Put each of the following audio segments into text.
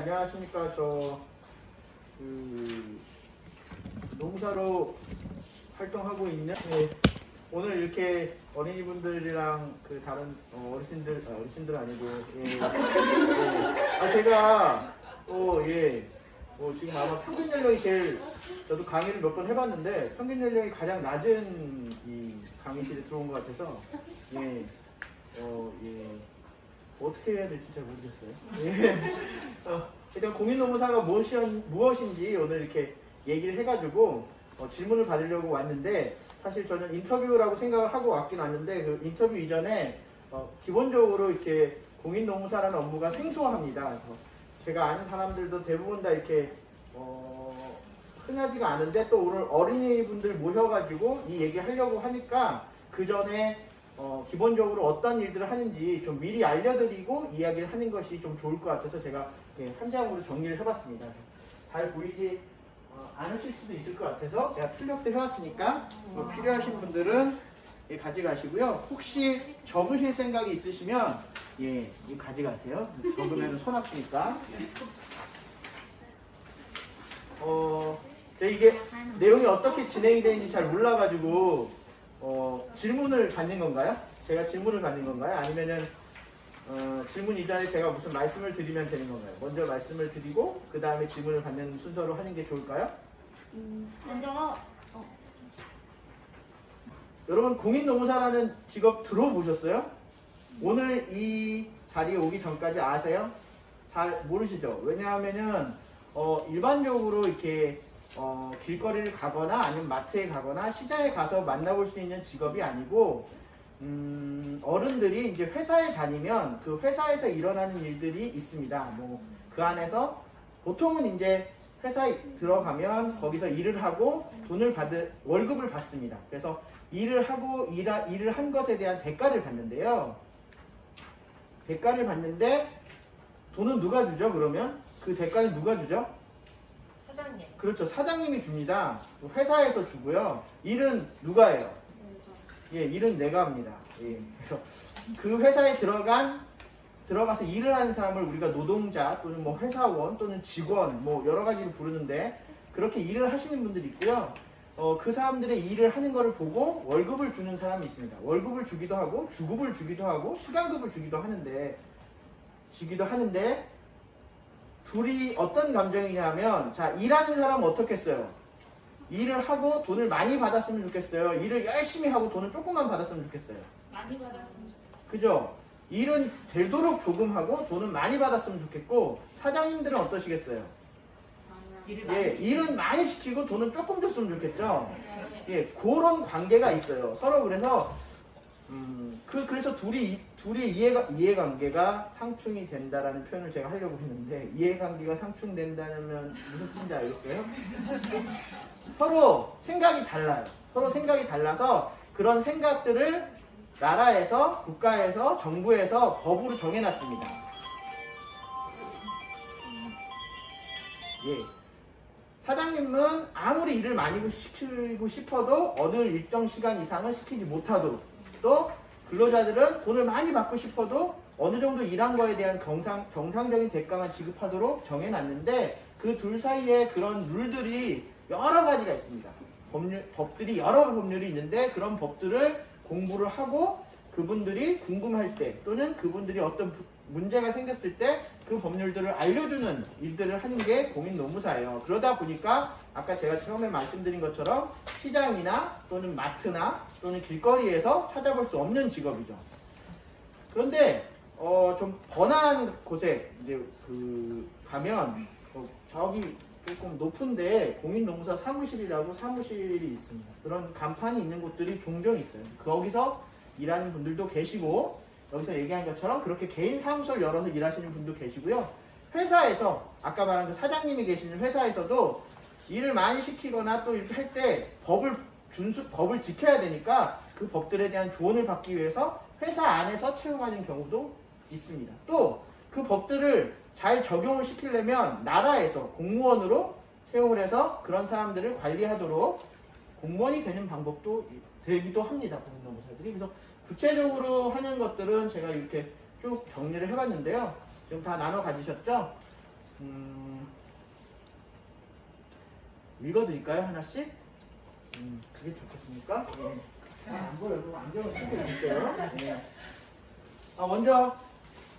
안녕하십니까. 농사로 활동하고 있는 오늘 이렇게 어린이분들이랑 다른 어르신들 아니고 제가 지금 아마 평균 연령이 저도 강의를 몇 번 해봤는데 평균 연령이 가장 낮은 이 강의실에 들어온 것 같아서 어떻게 해야 될지 잘 모르겠어요. 일단 공인노무사가 무엇인지 오늘 이렇게 얘기를 해가지고 질문을 받으려고 왔는데, 사실 저는 인터뷰라고 생각을 하고 왔긴 왔는데 그 인터뷰 이전에 기본적으로 이렇게 공인노무사라는 업무가 생소합니다. 그래서 제가 아는 사람들도 대부분 다 이렇게 흔하지가 않은데, 또 오늘 어린이분들 모셔가지고 이 얘기 하려고 하니까 그 전에 기본적으로 어떤 일들을 하는지 좀 미리 알려드리고 이야기를 하는 것이 좀 좋을 것 같아서 제가 한 장으로 정리를 해봤습니다. 잘 보이지 않으실 수도 있을 것 같아서 제가 출력도 해왔으니까 필요하신 분들은 가져가시고요. 혹시 적으실 생각이 있으시면 이거 가져가세요. 적으면 손 아프니까. 이게 내용이 어떻게 진행이 되는지 잘 몰라가지고 질문을 받는 건가요? 제가 질문을 받는 건가요? 아니면은 질문 이전에 제가 무슨 말씀을 드리면 되는 건가요? 먼저 말씀을 드리고 그 다음에 질문을 받는 순서로 하는 게 좋을까요? 먼저 여러분, 공인노무사라는 직업 들어보셨어요? 오늘 이 자리에 오기 전까지 아세요? 잘 모르시죠? 왜냐하면은 일반적으로 이렇게 길거리를 가거나 아니면 마트에 가거나 시장에 가서 만나볼 수 있는 직업이 아니고, 어른들이 이제 회사에 다니면 그 회사에서 일어나는 일들이 있습니다. 그 안에서 보통은 이제 회사에 들어가면 거기서 일을 하고 월급을 받습니다. 그래서 일을 하고 일을 한 것에 대한 대가를 받는데요. 대가를 받는데 돈은 누가 주죠? 그러면 그 대가는 누가 주죠? 사장님. 그렇죠. 사장님이 줍니다. 회사에서 주고요. 일은 누가 해요? 일은 내가 합니다. 그래서 그 회사에 들어가서 일을 하는 사람을 우리가 노동자 또는 회사원 또는 직원 여러 가지로 부르는데, 그렇게 일을 하시는 분들이 있고요. 그 사람들의 일을 하는 것을 보고 월급을 주는 사람이 있습니다. 월급을 주기도 하고 주급을 주기도 하고 시간급을 주기도 하는데 둘이 어떤 감정이냐면, 자, 일하는 사람은 어떻겠어요? 일을 하고 돈을 많이 받았으면 좋겠어요? 일을 열심히 하고 돈을 조금만 받았으면 좋겠어요? 많이 받았으면 좋겠어요. 그죠? 일은 되도록 조금 하고 돈은 많이 받았으면 좋겠고, 사장님들은 어떠시겠어요? 일은 많이 시키고 돈은 조금 줬으면 좋겠죠? 그런 관계가 있어요. 서로. 그래서 그래서 둘의 이해관계가 상충이 된다라는 표현을 제가 하려고 했는데, 이해관계가 상충된다면 무슨 뜻인지 알겠어요? 서로 생각이 달라요. 서로 생각이 달라서 그런 생각들을 나라에서, 국가에서, 정부에서 법으로 정해놨습니다. 사장님은 아무리 일을 많이 시키고 싶어도 어느 일정 시간 이상은 시키지 못하도록, 또 근로자들은 돈을 많이 받고 싶어도 어느 정도 일한 거에 대한 정상적인 대가만 지급하도록 정해놨는데, 그 둘 사이에 그런 룰들이 여러 가지가 있습니다. 법들이 여러 법률이 있는데, 그런 법들을 공부를 하고 그분들이 궁금할 때 또는 그분들이 어떤 문제가 생겼을 때 그 법률들을 알려주는 일들을 하는 게 공인노무사예요. 그러다 보니까 아까 제가 처음에 말씀드린 것처럼 시장이나 또는 마트나 또는 길거리에서 찾아볼 수 없는 직업이죠. 그런데 좀 번화한 곳에 이제 가면 저기 조금 높은데 공인노무사 사무실이라고 사무실이 있습니다. 그런 간판이 있는 곳들이 종종 있어요. 거기서 일하는 분들도 계시고, 여기서 얘기한 것처럼 그렇게 개인 사무소를 열어서 일하시는 분도 계시고요. 회사에서 아까 말한 그 사장님이 계시는 회사에서도 일을 많이 시키거나 또 이렇게 할 때 법을 지켜야 되니까 그 법들에 대한 조언을 받기 위해서 회사 안에서 채용하는 경우도 있습니다. 또 그 법들을 잘 적용을 시키려면 나라에서 공무원으로 채용을 해서 그런 사람들을 관리하도록 공무원이 되는 방법도 되기도 합니다. 공인노무사들이. 그래서 구체적으로 하는 것들은 제가 이렇게 쭉 정리를 해봤는데요. 지금 다 나눠 가지셨죠? 읽어드릴까요? 하나씩? 그게 좋겠습니까? 예. 안 보여도 안경을 쓰고 있어요. 예. 먼저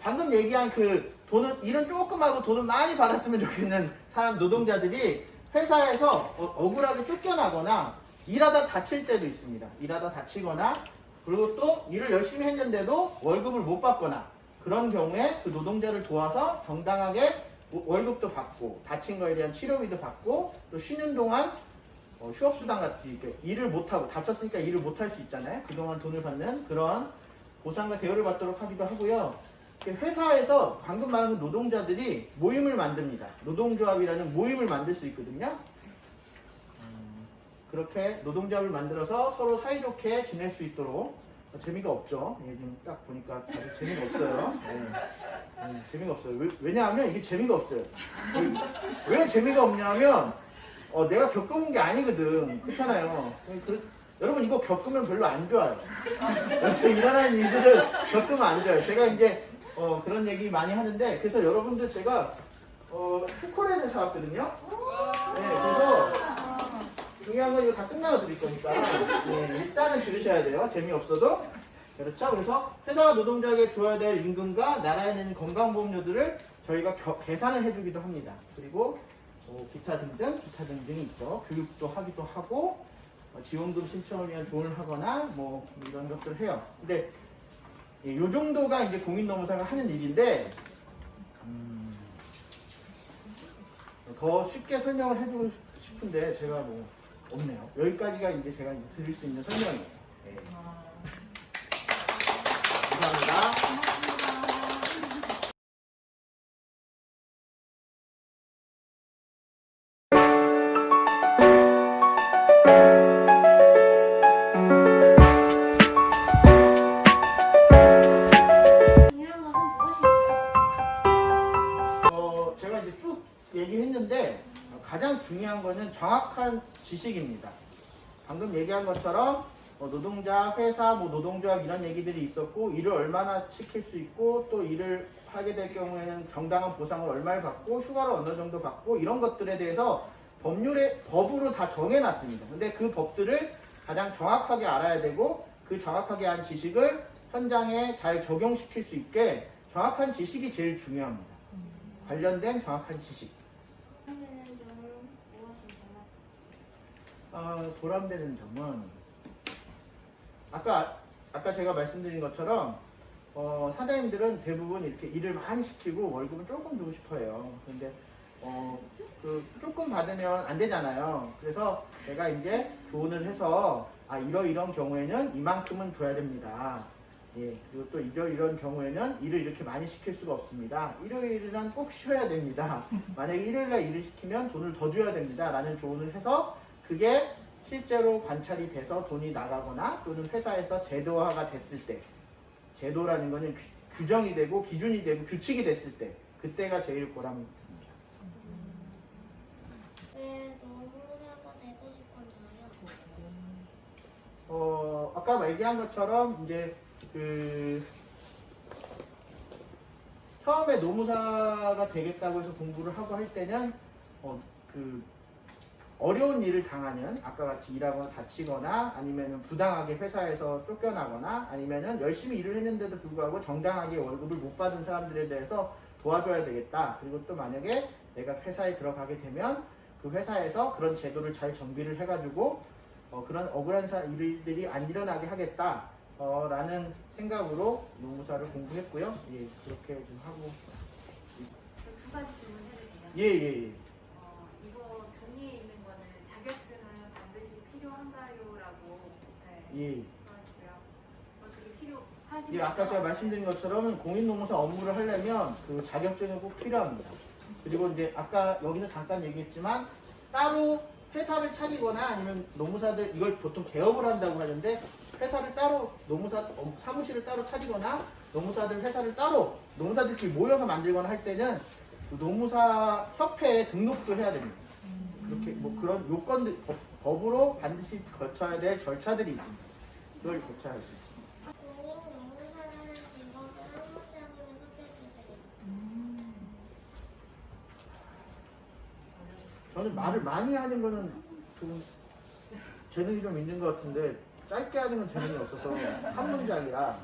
방금 얘기한 그 일은 조금 하고 돈을 많이 받았으면 좋겠는 사람 노동자들이 회사에서 억울하게 쫓겨나거나 일하다 다칠 때도 있습니다. 일하다 다치거나 그리고 또 일을 열심히 했는데도 월급을 못 받거나 그런 경우에 그 노동자를 도와서 정당하게 월급도 받고 다친 거에 대한 치료비도 받고 또 쉬는 동안 휴업수당 같이 일을 못하고 다쳤으니까 일을 못할 수 있잖아요. 그동안 돈을 받는 그런 보상과 대우를 받도록 하기도 하고요. 회사에서 방금 말한 노동자들이 모임을 만듭니다. 노동조합이라는 모임을 만들 수 있거든요. 그렇게 노동조합을 만들어서 서로 사이좋게 지낼 수 있도록 재미가 없죠. 예, 지금 딱 보니까 다들 재미가 없어요. 재미가 없어요. 왜냐하면 이게 재미가 없어요. 왜 재미가 없냐면 내가 겪어본 게 아니거든. 그렇잖아요. 여러분 이거 겪으면 별로 안 좋아요. 여기서 일어나는 일들을 겪으면 안 좋아요. 제가 이제 그런 얘기 많이 하는데 그래서 여러분들 제가 초콜릿을 사왔거든요. 네, 그래서 중요한 건 이거 다 끝나고 드릴 거니까 일단은 들으셔야 돼요. 재미없어도. 그렇죠? 그래서 회사가 노동자에게 줘야 될 임금과 나라에 내는 건강보험료들을 저희가 계산을 해주기도 합니다. 그리고 기타 등등이 있죠. 교육도 하기도 하고 지원금 신청을 위한 조언을 하거나 뭐 이런 것들을 해요. 근데 이 정도가 이제 공인노무사가 하는 일인데 더 쉽게 설명을 해주고 싶은데 제가 뭐 없네요. 여기까지가 이제 제가 드릴 수 있는 설명이에요. 네. 감사합니다. 중요한 것은 무엇인가요? 제가 이제 쭉 얘기했는데 가장 중요한 거는 정확한 지식입니다. 방금 얘기한 것처럼 노동자, 회사, 노동조합 이런 얘기들이 있었고 일을 얼마나 시킬 수 있고 또 일을 하게 될 경우에는 정당한 보상을 얼마를 받고 휴가를 어느 정도 받고 이런 것들에 대해서 법으로 다 정해놨습니다. 근데 그 법들을 가장 정확하게 알아야 되고 그 정확하게 한 지식을 현장에 잘 적용시킬 수 있게 정확한 지식이 제일 중요합니다. 관련된 정확한 지식. 보람되는 점은 무엇인가요? 보람되는 점은 아까 제가 말씀드린 것처럼 사장님들은 대부분 이렇게 일을 많이 시키고 월급을 조금 주고 싶어요. 근데 조금 받으면 안 되잖아요. 그래서 내가 이제 조언을 해서 이런 경우에는 이만큼은 줘야 됩니다. 예, 그리고 또 이런 경우에는 일을 이렇게 많이 시킬 수가 없습니다. 일요일은 꼭 쉬어야 됩니다. 만약에 일요일날 일을 시키면 돈을 더 줘야 됩니다. 라는 조언을 해서 그게 실제로 관찰이 돼서 돈이 나가거나 또는 회사에서 제도화가 됐을 때 제도라는 거는 규정이 되고 기준이 되고 규칙이 됐을 때 그때가 제일 보람이 듭니다. 왜 노무사가 되고 싶었나요? 아까 얘기한 것처럼 이제 처음에 노무사가 되겠다고 해서 공부를 하고 할 때는 어려운 일을 당하는 아까 같이 일하거나 다치거나 아니면 부당하게 회사에서 쫓겨나거나 아니면 열심히 일을 했는데도 불구하고 정당하게 월급을 못 받은 사람들에 대해서 도와줘야 되겠다. 그리고 또 만약에 내가 회사에 들어가게 되면 그 회사에서 그런 제도를 잘 정비를 해가지고 그런 억울한 일들이 안 일어나게 하겠다 라는 생각으로 노무사를 공부했고요. 예, 그렇게 좀 하고 두 가지 질문해도 돼요? 예. 이거 종이에 있는 거는 자격증은 반드시 필요한가요?라고 예. 써있고요. 그게 예, 아까 제가 말씀드린 것처럼 공인노무사 업무를 하려면 그 자격증이 꼭 필요합니다. 그리고 이제 아까 여기서 잠깐 얘기했지만 따로 회사를 차리거나 아니면 노무사들 이걸 보통 개업을 한다고 하는데 회사를 따로 사무실을 따로 차리거나 노무사들 회사를 따로 노무사들끼리 모여서 만들거나 할 때는 그 노무사 협회에 등록도 해야 됩니다. 그렇게 그런 요건들 법으로 반드시 거쳐야 될 절차들이 있습니다. 그걸 거쳐야 할 수 있습니다. 공인 노무사라는 직업을 한국장님이 소개해주세요. 저는 말을 많이 하는 거는 좀 재능이 좀 있는 것 같은데 짧게 하는 건 재능이 없어서 한 문장이라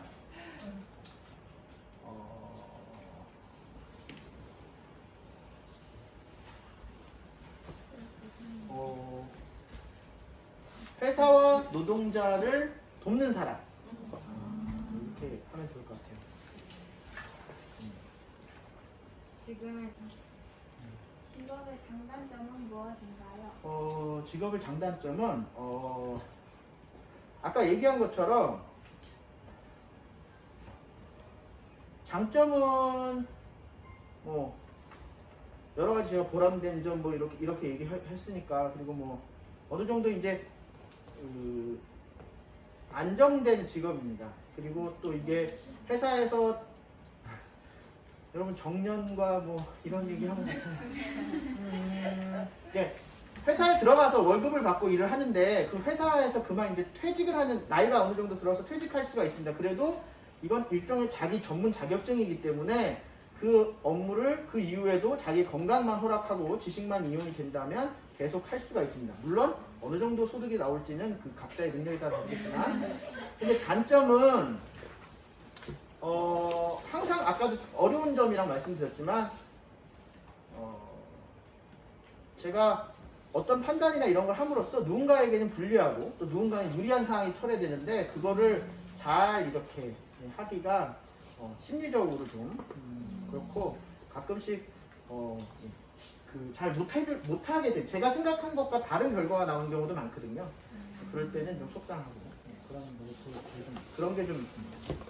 회사와 노동자를 돕는 사람 이렇게 하면 좋을 것 같아요. 지금의 직업의 장단점은 무엇인가요? 직업의 장단점은 아까 얘기한 것처럼 장점은 뭐 여러 가지 제가 보람된 점 뭐 이렇게 얘기했으니까 그리고 뭐 어느 정도 이제 안정된 직업입니다. 그리고 또 이게 회사에서 여러분 정년과 뭐 이런 얘기하면 예, 회사에 들어가서 월급을 받고 일을 하는데 그 회사에서 그만 이제 퇴직을 하는 나이가 어느 정도 들어서 퇴직할 수가 있습니다. 그래도 이건 일종의 자기 전문 자격증이기 때문에 그 업무를 그 이후에도 자기 건강만 허락하고 지식만 이용이 된다면 계속 할 수가 있습니다. 물론 어느 정도 소득이 나올지는 그 각자의 능력에 따라 다르겠지만 근데 단점은 항상 아까도 어려운 점이랑 말씀드렸지만 제가 어떤 판단이나 이런 걸 함으로써 누군가에게는 불리하고 또 누군가는 유리한 상황이 초래되는데 그거를 잘 이렇게 하기가 심리적으로 좀 그렇고 가끔씩 잘 못하게 돼. 제가 생각한 것과 다른 결과가 나오는 경우도 많거든요. 그럴 때는 좀 속상하고 그런 게 좀 있습니다.